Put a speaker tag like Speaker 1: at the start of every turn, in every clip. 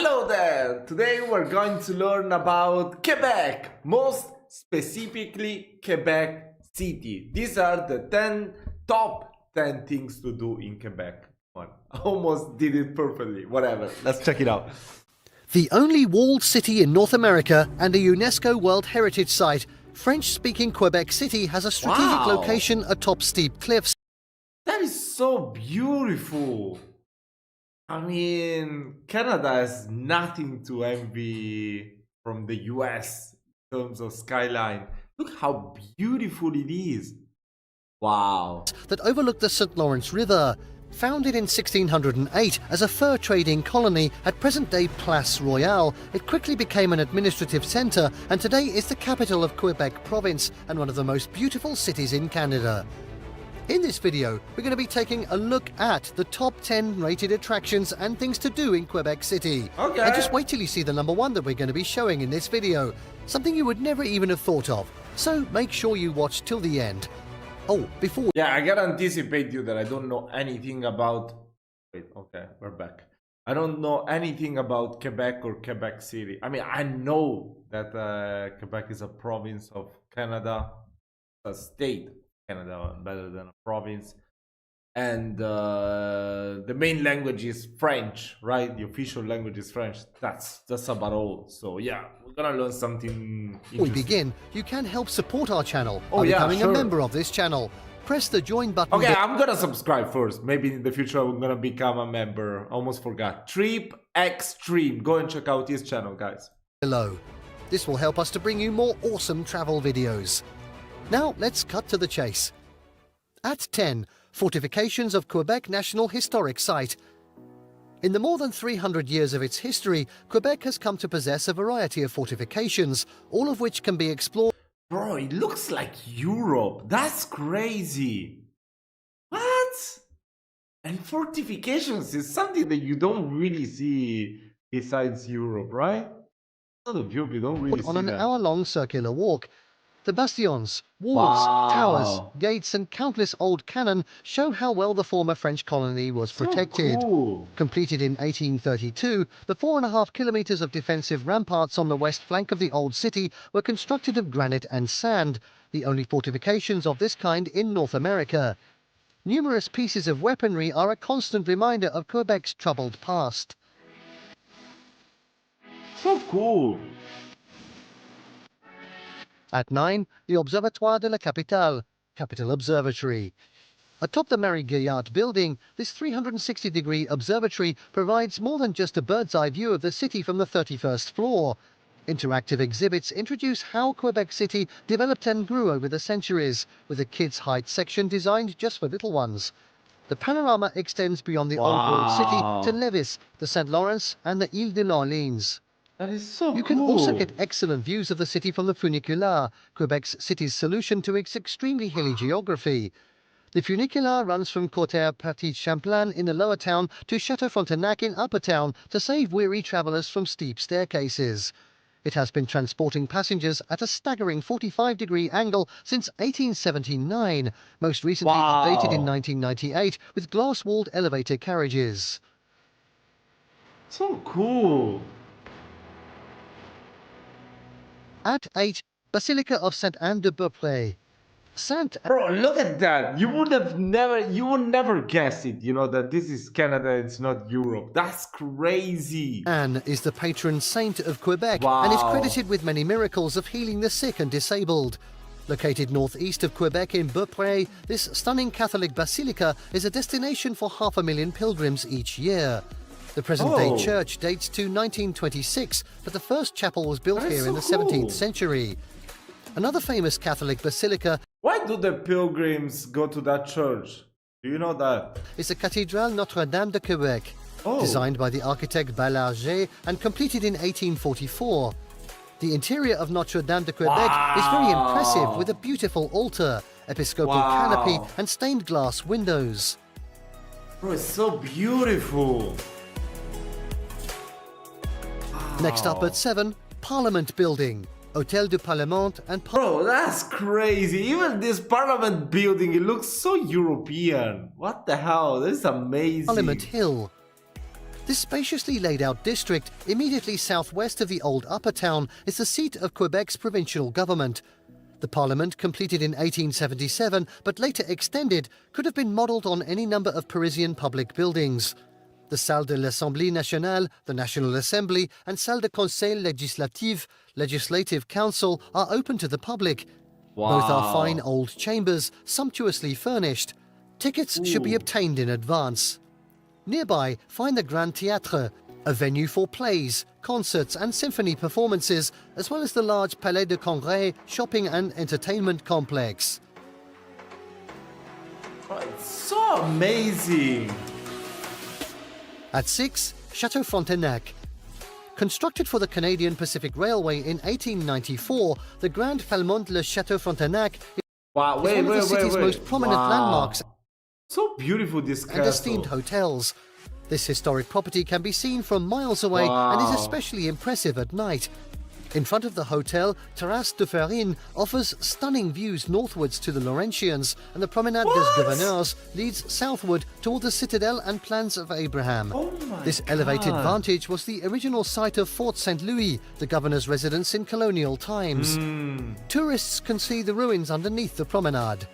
Speaker 1: Hello there! Today we're going to learn about Quebec, most specifically Quebec City. These are the top 10 things to do in Quebec. I almost did it perfectly. Whatever, let's check it out.
Speaker 2: The only walled city in North America and a UNESCO World Heritage Site, French-speaking Quebec City has a strategic location atop steep cliffs.
Speaker 1: That is so beautiful. I mean, Canada has nothing to envy from the US in terms of skyline. Look how beautiful it is. Wow.
Speaker 2: That overlook the St. Lawrence River. Founded in 1608 as a fur trading colony at present-day Place Royale, it quickly became an administrative centre and today is the capital of Quebec province and one of the most beautiful cities in Canada. In this video, we're going to be taking a look at the top 10 rated attractions and things to do in Quebec City.
Speaker 1: Okay.
Speaker 2: And just wait till you see the number one that we're going to be showing in this video. Something you would never even have thought of. So make sure you watch till the end. Oh, before...
Speaker 1: Yeah, I gotta anticipate you that I don't know anything about... Wait, okay, we're back. I don't know anything about Quebec or Quebec City. I mean, I know that Quebec is a province of Canada, a state of Canada, better than a province. And the main language is French, right? The official language is French. That's about all. So yeah, we're gonna learn something interesting.
Speaker 2: we begin, you can help support our channel by becoming a member of this channel. Press the join button.
Speaker 1: Okay, I'm gonna subscribe first. Maybe in the future I'm gonna become a member. Almost forgot. Trip Extreme. Go and check out his channel, guys.
Speaker 2: Below. This will help us to bring you more awesome travel videos. Now let's cut to the chase. At 10, Fortifications of Quebec National Historic Site. In the more than 300 years of its history, Quebec has come to possess a variety of fortifications, all of which can be explored.
Speaker 1: Bro, it looks like Europe. That's crazy. What? And fortifications is something that you don't really see besides Europe, right? Out of Europe, you don't really see
Speaker 2: on an
Speaker 1: that.
Speaker 2: hour-long circular walk. The bastions, walls, towers,
Speaker 1: Wow.
Speaker 2: gates and countless old cannon show how well the former French colony was protected.
Speaker 1: So cool.
Speaker 2: Completed in 1832, the 4.5 kilometers of defensive ramparts on the west flank of the old city were constructed of granite and sand, the only fortifications of this kind in North America. Numerous pieces of weaponry are a constant reminder of Quebec's troubled past.
Speaker 1: So cool.
Speaker 2: At 9, the Observatoire de la Capitale, Capital Observatory. Atop the Marie-Guillart building, this 360-degree observatory provides more than just a bird's-eye view of the city from the 31st floor. Interactive exhibits introduce how Quebec City developed and grew over the centuries, with a kids' height section designed just for little ones. The panorama extends beyond the old world city to Lévis, the St. Lawrence and the Ile de l'Orleans.
Speaker 1: That is so cool.
Speaker 2: You can also get excellent views of the city from the funicular, Quebec's city's solution to its extremely hilly geography. The funicular runs from Côte-Petit-Champlain in the lower town to Château Frontenac in upper town to save weary travellers from steep staircases. It has been transporting passengers at a staggering 45-degree angle since 1879, most recently updated in 1998 with glass-walled elevator carriages.
Speaker 1: So cool.
Speaker 2: At 8, Basilica of Sainte-Anne-de-Beaupré.
Speaker 1: Bro, look at that. You would never guess it, you know, that this is Canada, it's not Europe. That's crazy.
Speaker 2: Anne is the patron saint of Quebec
Speaker 1: Wow.
Speaker 2: and is credited with many miracles of healing the sick and disabled. Located northeast of Quebec in Beaupré, this stunning Catholic basilica is a destination for 500,000 pilgrims each year. The present-day church dates to 1926, but the first chapel was built here in the 17th century. Another famous Catholic basilica...
Speaker 1: Why do the pilgrims go to that church? Do you know that?
Speaker 2: ...is the Cathédrale Notre-Dame de Québec, designed by the architect Baillarger and completed in 1844. The interior of Notre-Dame de Québec is very impressive, with a beautiful altar, episcopal canopy and stained glass windows.
Speaker 1: Bro, it's so beautiful.
Speaker 2: Next up at 7, Parliament Building, Hôtel du Parlement and...
Speaker 1: Bro, that's crazy. Even this Parliament building, it looks so European. What the hell? This is amazing.
Speaker 2: Parliament Hill. This spaciously laid out district, immediately southwest of the old Upper Town, is the seat of Quebec's provincial government. The parliament, completed in 1877 but later extended, could have been modelled on any number of Parisian public buildings. The Salle de l'Assemblée Nationale, the National Assembly, and Salle de Conseil Législatif, Legislative Council, are open to the public.
Speaker 1: Wow.
Speaker 2: Both are fine old chambers, sumptuously furnished. Tickets should be obtained in advance. Nearby, find the Grand Théâtre, a venue for plays, concerts and symphony performances, as well as the large Palais de Congrès shopping and entertainment complex.
Speaker 1: Oh, it's so amazing.
Speaker 2: At 6, Château Frontenac. Constructed for the Canadian Pacific Railway in 1894, the Grand Palmont le Château Frontenac is one of the city's most prominent landmarks.
Speaker 1: So beautiful, this castle.
Speaker 2: And esteemed hotels. This historic property can be seen from miles away and is especially impressive at night. In front of the hotel, Terrasse de Farine offers stunning views northwards to the Laurentians, and the Promenade des Gouverneurs leads southward toward the Citadel and Plans of Abraham. This elevated vantage was the original site of Fort St. Louis, the governor's residence in colonial times. Tourists can see the ruins underneath the promenade.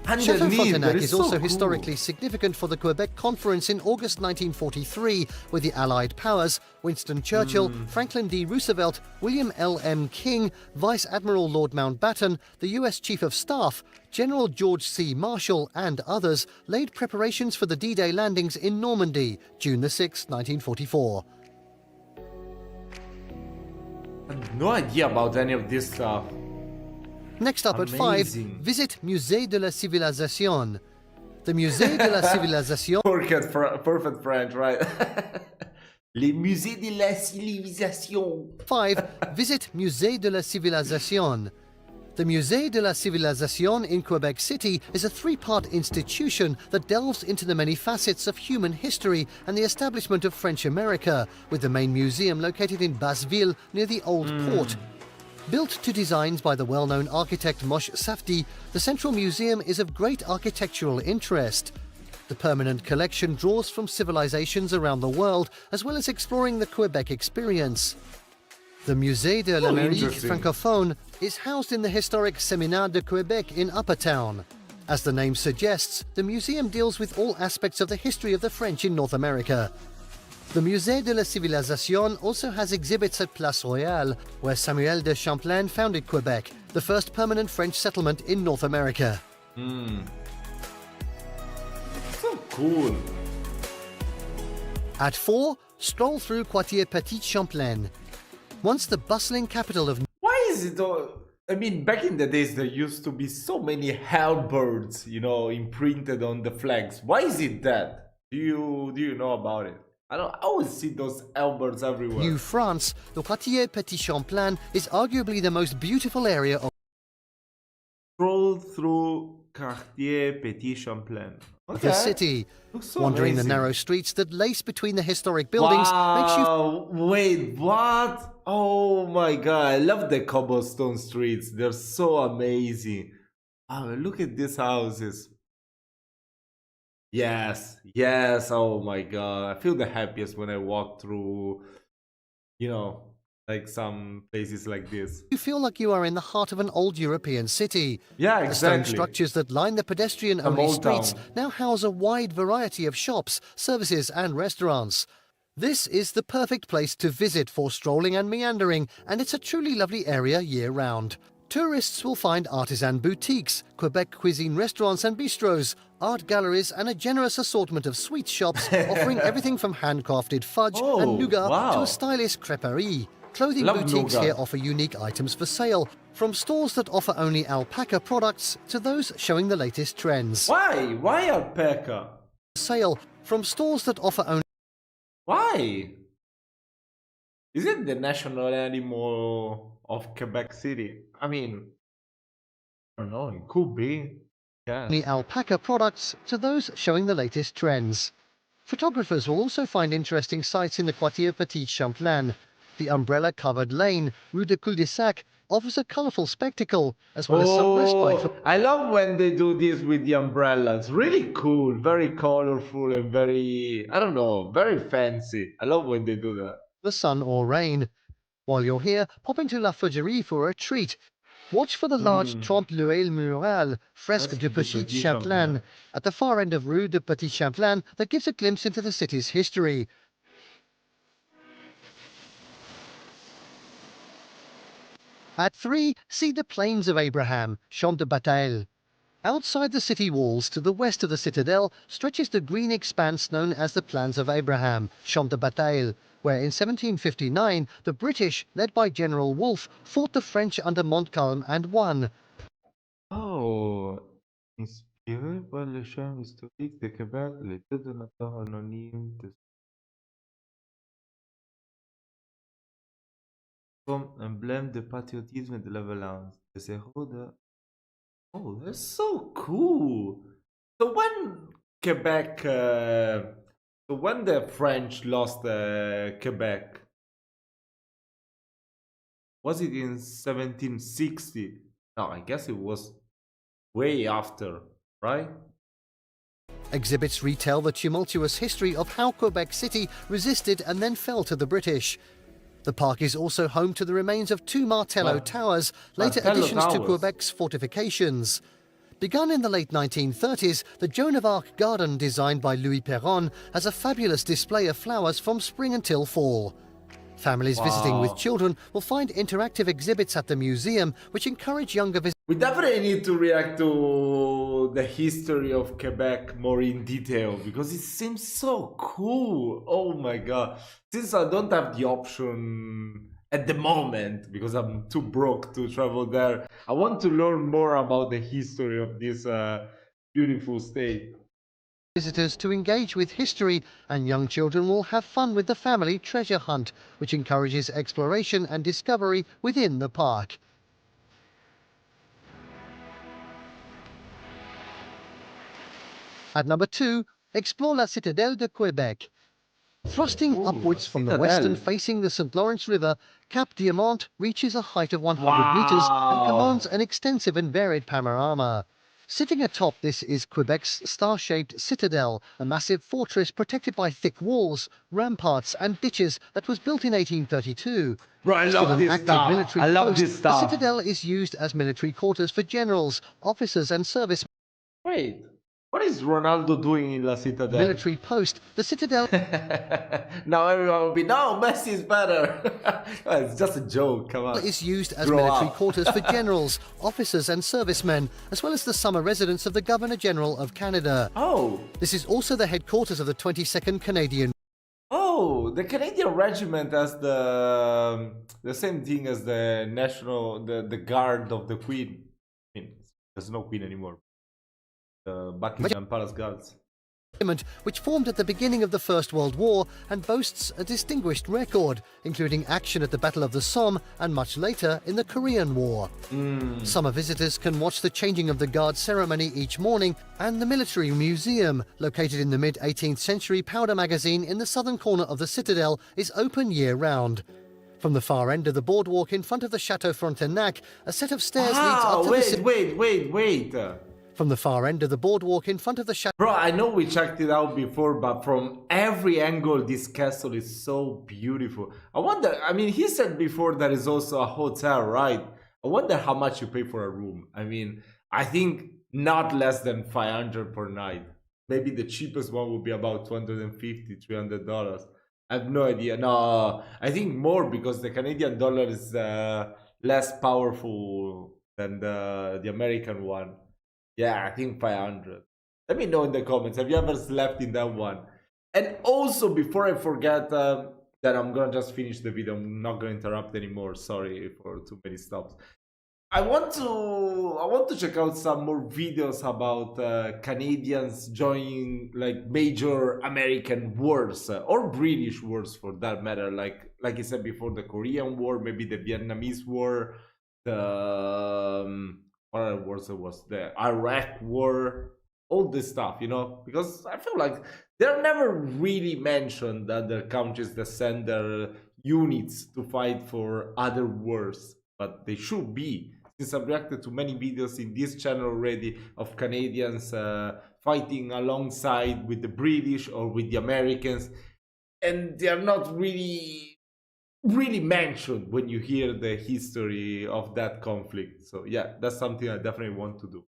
Speaker 2: Château Frontenac is also historically significant for the Quebec Conference in August 1943, where the Allied powers, Winston Churchill, Franklin D. Roosevelt, William L. M. King, Vice Admiral Lord Mountbatten, the U.S. Chief of Staff, General George C. Marshall, and others laid preparations for the D-Day landings in Normandy, June 6, 1944.
Speaker 1: I have no idea about any of this stuff.
Speaker 2: Next up at 5, visit Musée de la Civilisation. The Musée de la Civilisation...
Speaker 1: Perfect French, right? Les Musées de la Civilisation.
Speaker 2: 5. Visit Musée de la Civilisation. The Musée de la Civilisation in Quebec City is a 3-part institution that delves into the many facets of human history and the establishment of French America, with the main museum located in Basseville near the Old Port. Built to designs by the well-known architect Moshe Safdie, the Central Museum is of great architectural interest. The permanent collection draws from civilizations around the world, as well as exploring the Quebec experience. The Musée de l'Amérique francophone is housed in the historic Séminaire de Québec in Upper Town. As the name suggests, the museum deals with all aspects of the history of the French in North America. The Musée de la Civilisation also has exhibits at Place Royale, where Samuel de Champlain founded Quebec, the first permanent French settlement in North America.
Speaker 1: So cool.
Speaker 2: At 4, stroll through Quartier Petit Champlain. Once the bustling capital of...
Speaker 1: Why is it all... I mean, back in the days, there used to be so many halberds, you know, imprinted on the flags. Why is it that? Do you know about it? I always see those halberds everywhere.
Speaker 2: New France, the Quartier Petit Champlain is arguably the most beautiful area of...
Speaker 1: Stroll through Quartier Petit Champlain. Okay.
Speaker 2: The city.
Speaker 1: So
Speaker 2: wandering
Speaker 1: amazing.
Speaker 2: the narrow streets that lace between the historic buildings makes you...
Speaker 1: Wait, what? Oh my god, I love the cobblestone streets. They're so amazing. Oh, look at these houses. Yes, oh my god. I feel the happiest when I walk through, you know, like some places like this.
Speaker 2: You feel like you are in the heart of an old European city.
Speaker 1: Yeah, exactly.
Speaker 2: The stone structures that line the pedestrian-only streets now house a wide variety of shops, services and restaurants. This is the perfect place to visit for strolling and meandering, and it's a truly lovely area year-round. Tourists will find artisan boutiques, Quebec cuisine restaurants and bistros, art galleries and a generous assortment of sweet shops offering everything from handcrafted fudge and nougat to a stylish creperie. Clothing boutiques here offer unique items for sale, from stores that offer only alpaca products to those showing the latest trends.
Speaker 1: Why? Why alpaca?
Speaker 2: Sale from stores that offer only...
Speaker 1: Why? Is it the national animal of Quebec City? I mean, I don't know, it could be. Yeah.
Speaker 2: Only alpaca products to those showing the latest trends. Photographers will also find interesting sights in the Quartier Petit Champlain. The umbrella-covered lane, Rue de Cul-de-Sac, offers a colourful spectacle, as well as some respite for
Speaker 1: I love when they do this with the umbrellas. Really cool, very colorful, and very, I don't know, very fancy. I love when they do that.
Speaker 2: the sun or rain. While you're here, pop into La Faugerie for a treat. Watch for the large Trompe l'œil mural, fresque de Petit Champlain, at the far end of Rue de Petit Champlain that gives a glimpse into the city's history. At 3, see the Plains of Abraham, Champ de Bataille. Outside the city walls, to the west of the citadel, stretches the green expanse known as the Plains of Abraham, Champ de Bataille, where in 1759 the British, led by General Wolfe, fought the French under Montcalm and won.
Speaker 1: Oh, inspiré par les charmes historiques de Québec, les deux donateurs anonymes de comme emblème de patriotisme et de la violence. Des héros de... Oh, that's so cool. So Quebec, when the French lost Quebec, was it in 1760? No, I guess it was way after, right?
Speaker 2: Exhibits retell the tumultuous history of how Quebec City resisted and then fell to the British. The park is also home to the remains of 2 Martello Towers, later additions to Quebec's fortifications. Begun in the late 1930s, the Joan of Arc garden, designed by Louis Perron, has a fabulous display of flowers from spring until fall. Families visiting with children will find interactive exhibits at the museum, which encourage younger visitors.
Speaker 1: We definitely need to react to the history of Quebec more in detail, because it seems so cool. Oh my god. Since I don't have the option at the moment, because I'm too broke to travel there, I want to learn more about the history of this beautiful state.
Speaker 2: Visitors to engage with history, and young children will have fun with the family treasure hunt, which encourages exploration and discovery within the park. At number 2, explore La Citadelle de Quebec. Thrusting upwards from the western facing the St. Lawrence River, Cap Diamant reaches a height of 100 meters and commands an extensive and varied panorama. Sitting atop this is Quebec's star-shaped citadel, a massive fortress protected by thick walls, ramparts and ditches that was built in 1832.
Speaker 1: Bro, I love this stuff. I love this stuff.
Speaker 2: The citadel is used as military quarters for generals, officers and servicemen.
Speaker 1: Wait, what is Ronaldo doing in La Citadel?
Speaker 2: Military post. The citadel
Speaker 1: now everyone will be, no, Messi is better. It's just a joke, come on.
Speaker 2: Is used as military quarters for generals, officers and servicemen, as well as the summer residence of the Governor-General of Canada.
Speaker 1: Oh.
Speaker 2: This is also the headquarters of the 22nd Canadian.
Speaker 1: Oh, the Canadian regiment has the same thing as the the guard of the Queen. I mean, there's no Queen anymore. The Buckingham Palace Guards.
Speaker 2: Which formed at the beginning of the First World War and boasts a distinguished record, including action at the Battle of the Somme and much later in the Korean War. Summer visitors can watch the changing of the guard ceremony each morning, and the Military Museum, located in the mid-18th century powder magazine in the southern corner of the citadel, is open year-round. From the far end of the boardwalk in front of the Château Frontenac, a set of stairs leads up to the...
Speaker 1: Wait.
Speaker 2: From the far end of the boardwalk in front of the Château...
Speaker 1: Bro, I know we checked it out before, but from every angle, this castle is so beautiful. I wonder, I mean, he said before there is also a hotel, right? I wonder how much you pay for a room. I mean, I think not less than 500 per night. Maybe the cheapest one would be about $250, $300. I have no idea. No, I think more, because the Canadian dollar is less powerful than the American one. Yeah, I think 500. Let me know in the comments. Have you ever slept in that one? And also, before I forget, that I'm gonna just finish the video. I'm not gonna interrupt anymore. Sorry for too many stops. I want to check out some more videos about Canadians joining like major American wars or British wars for that matter. Like I said before, the Korean War, maybe the Vietnamese War, the what other wars there was, the Iraq War, all this stuff, you know, because I feel like they're never really mentioned that the countries that send their units to fight for other wars. but they should be, since I've reacted to many videos in this channel already of Canadians fighting alongside with the British or with the Americans, and they are not really mentioned when you hear the history of that conflict. So yeah, that's something I definitely want to do.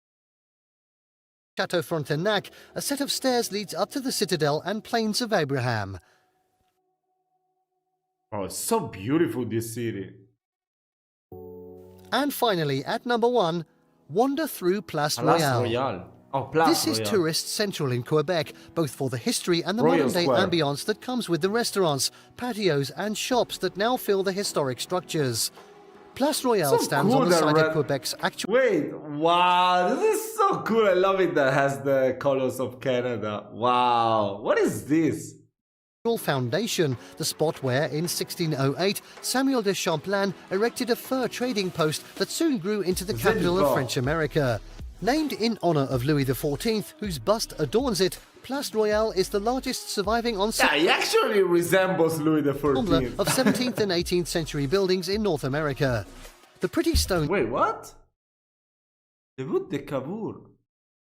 Speaker 2: Château Frontenac, a set of stairs leads up to the citadel and Plains of Abraham.
Speaker 1: Oh, it's so beautiful, this city.
Speaker 2: And finally, at number 1, wander through Place Royale.
Speaker 1: Oh, Place
Speaker 2: This is
Speaker 1: Royale.
Speaker 2: tourist central in Quebec, both for the history and the
Speaker 1: Royal
Speaker 2: modern-day
Speaker 1: Square.
Speaker 2: ambience that comes with the restaurants, patios and shops that now fill the historic structures. Place Royale
Speaker 1: So
Speaker 2: stands
Speaker 1: cool,
Speaker 2: on the
Speaker 1: that
Speaker 2: site
Speaker 1: red-
Speaker 2: of Quebec's actual
Speaker 1: Wait, wow, this is so cool. I love it that has the colors of Canada. Wow, what is this?
Speaker 2: foundation, the spot where, in 1608, Samuel de Champlain erected a fur trading post that soon grew into the capital of French America. Named in honor of Louis XIV, whose bust adorns it, Place Royale is the largest surviving ensemble
Speaker 1: Yeah, he actually resembles Louis XIV.
Speaker 2: of 17th and 18th century buildings in North America. The pretty stone
Speaker 1: Wait, what? The Wood de Cavour.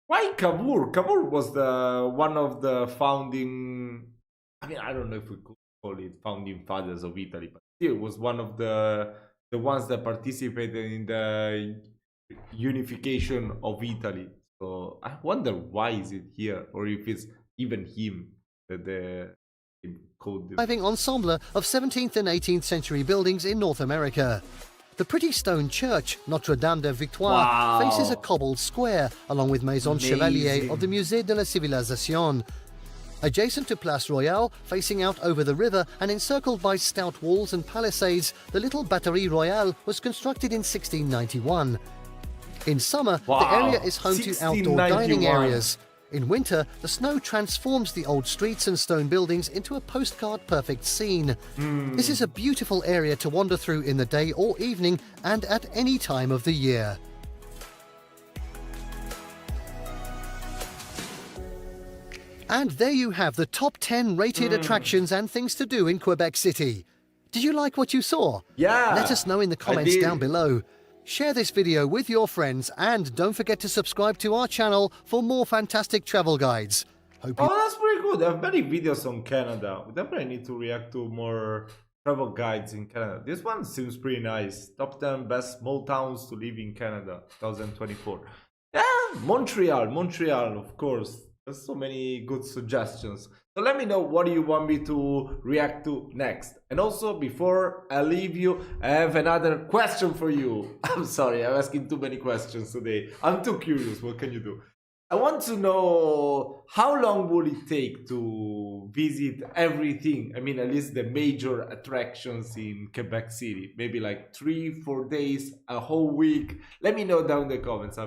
Speaker 1: Why Cavour? Cavour was the one of the founding. I mean, I don't know if we could call it founding fathers of Italy, but still was one of the ones that participated in the unification of Italy. So I wonder why is it here, or if it's even him that they called this.
Speaker 2: surviving ensemble of 17th and 18th century buildings in North America. The pretty stone church, Notre Dame de Victoire,
Speaker 1: Wow.
Speaker 2: faces a cobbled square, along with Maison Chevalier
Speaker 1: Amazing.
Speaker 2: of the Musée de la Civilisation. Adjacent to Place Royale, facing out over the river and encircled by stout walls and palisades, the little Batterie Royale was constructed in 1691. In summer, the
Speaker 1: Wow,
Speaker 2: area is home to outdoor dining
Speaker 1: 1691.
Speaker 2: areas. In winter, the snow transforms the old streets and stone buildings into a postcard-perfect scene. This is a beautiful area to wander through in the day or evening and at any time of the year. And there you have the top 10 rated attractions and things to do in Quebec City. Did you like what you saw?
Speaker 1: Yeah,
Speaker 2: Let us know in the
Speaker 1: I
Speaker 2: comments
Speaker 1: did.
Speaker 2: down below. Share this video with your friends and don't forget to subscribe to our channel for more fantastic travel guides. Hope you
Speaker 1: Oh, that's pretty good. I have many videos on Canada. We definitely need to react to more travel guides in Canada. This one seems pretty nice. Top 10 best small towns to live in Canada, 2024. Yeah, Montreal, of course. There's so many good suggestions. So let me know what do you want me to react to next. And also, before I leave you, I have another question for you. I'm sorry, I'm asking too many questions today. I'm too curious. What can you do? I want to know how long will it take to visit everything? I mean, at least the major attractions in Quebec City. Maybe like 3-4 days, a whole week. Let me know down in the comments. I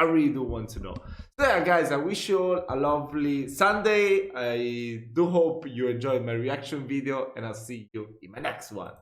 Speaker 1: really do want to know. So yeah, guys, I wish you all a lovely Sunday. I do hope you enjoyed my reaction video, and I'll see you in my next one.